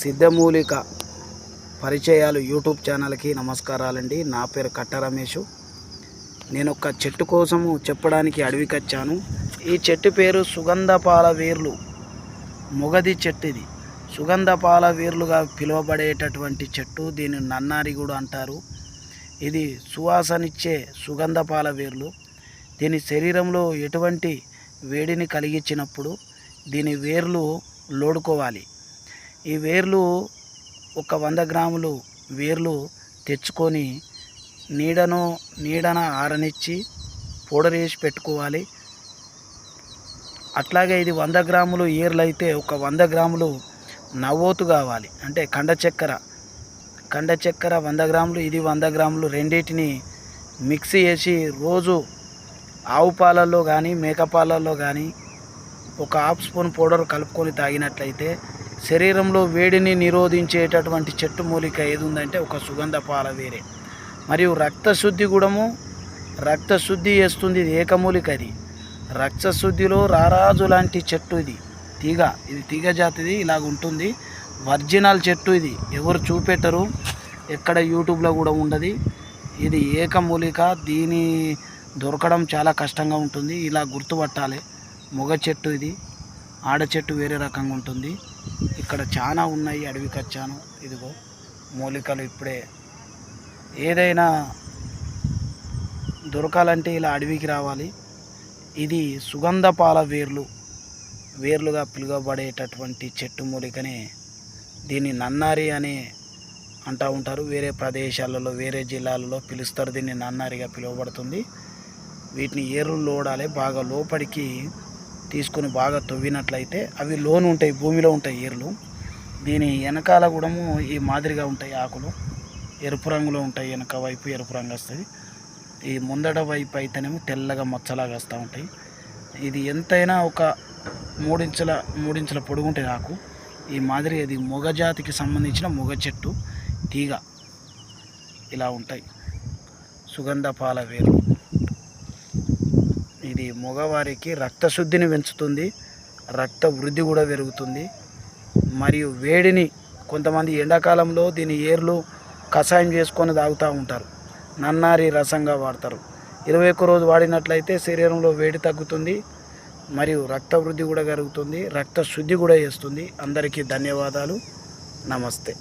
సిద్ధమూలిక పరిచయాలు యూట్యూబ్ ఛానల్కి నమస్కారాలండి. నా పేరు కట్ట రమేష్. నేను ఒక చెట్టు కోసము చెప్పడానికి అడవికి వచ్చాను. ఈ చెట్టు పేరు సుగంధపాల వేర్లు మొగది చెట్టు. ఇది సుగంధపాల వేర్లుగా పిలువబడేటటువంటి చెట్టు. దీన్ని నన్నారి కూడా అంటారు. ఇది సువాసనిచ్చే సుగంధపాల వేర్లు. దీని శరీరంలో ఎటువంటి వేడిని కలిగించినప్పుడు దీని వేర్లు లోడుకోవాలి. ఈ వేర్లు ఒక 100 గ్రాములు వేర్లు తెచ్చుకొని నీడన ఆరనిచ్చి పౌడర్ వేసి పెట్టుకోవాలి. అట్లాగే ఇది 100 గ్రాములు ఏర్లు అయితే ఒక 100 గ్రాములు నవ్వోతు కావాలి. అంటే కండ చక్కెర 100 గ్రాములు, ఇది 100 గ్రాములు, రెండింటిని మిక్సీ చేసి రోజు ఆవు పాలల్లో కానీ మేక పాలల్లో కానీ ఒక హాఫ్ స్పూన్ పౌడర్ కలుపుకొని తాగినట్లయితే శరీరంలో వేడిని నిరోధించేటటువంటి చెట్టు మూలిక ఏది ఉందంటే ఒక సుగంధపాల వేరే. మరియు రక్తశుద్ధి చేస్తుంది. ఇది ఏకమూలిక. ఇది రక్తశుద్ధిలో రారాజు లాంటి చెట్టు. ఇది తీగ జాతిది. ఇలాగ ఉంటుంది. ఒరిజినల్ చెట్టు. ఇది ఎవరు చూపెట్టరు, ఎక్కడ యూట్యూబ్లో కూడా ఉండదు. ఇది ఏకమూలిక. దీని దొరకడం చాలా కష్టంగా ఉంటుంది. ఇలా గుర్తుపట్టాలి. మొగ చెట్టు ఇది, ఆడ చెట్టు వేరే రకంగా ఉంటుంది. ఇక్కడ చాలా ఉన్నాయి. అడవికి వచ్చాను. ఇదిగో మూలికలు. ఇప్పుడే ఏదైనా దొరకాలంటే ఇలా అడవికి రావాలి. ఇది సుగంధపాల వేర్లుగా పిలువబడేటటువంటి చెట్టు మూలికనే దీన్ని నన్నారి అని అంటూ ఉంటారు. వేరే ప్రదేశాలలో వేరే జిల్లాలలో పిలుస్తారు. దీన్ని నన్నారిగా పిలువబడుతుంది. వీటిని ఏర్లు లోడాలి. బాగా లోపలికి తీసుకొని బాగా తవ్వినట్లయితే అవి లోను ఉంటాయి, భూమిలో ఉంటాయి ఏర్లు. దీని వెనకాల కూడా ఈ మాదిరిగా ఉంటాయి. ఆకులు ఎరుపు రంగులో ఉంటాయి. వెనక వైపు ఎరుపు రంగు వస్తుంది. ఈ ముందట వైపు అయితేనేమో తెల్లగా మచ్చలాగా వస్తూ ఉంటాయి. ఇది ఎంతైనా ఒక 3 ఇంచుల పొడుగు ఉంటుంది ఆకు. ఈ మాదిరి ఇది మొగ జాతికి సంబంధించిన మొగ చెట్టు. తీగ ఇలా ఉంటాయి. సుగంధపాల వేరు. ఇది మగవారికి రక్తశుద్ధిని పెంచుతుంది, రక్త వృద్ధి కూడా పెరుగుతుంది. మరియు వేడిని, కొంతమంది ఎండాకాలంలో దీని ఏర్లు కషాయం చేసుకొని తాగుతూ ఉంటారు. నన్నారి రసంగా వాడతారు. 21 రోజు వాడినట్లయితే శరీరంలో వేడి తగ్గుతుంది. మరియు రక్త వృద్ధి కూడా జరుగుతుంది, రక్త శుద్ధి కూడా చేస్తుంది. అందరికీ ధన్యవాదాలు. నమస్తే.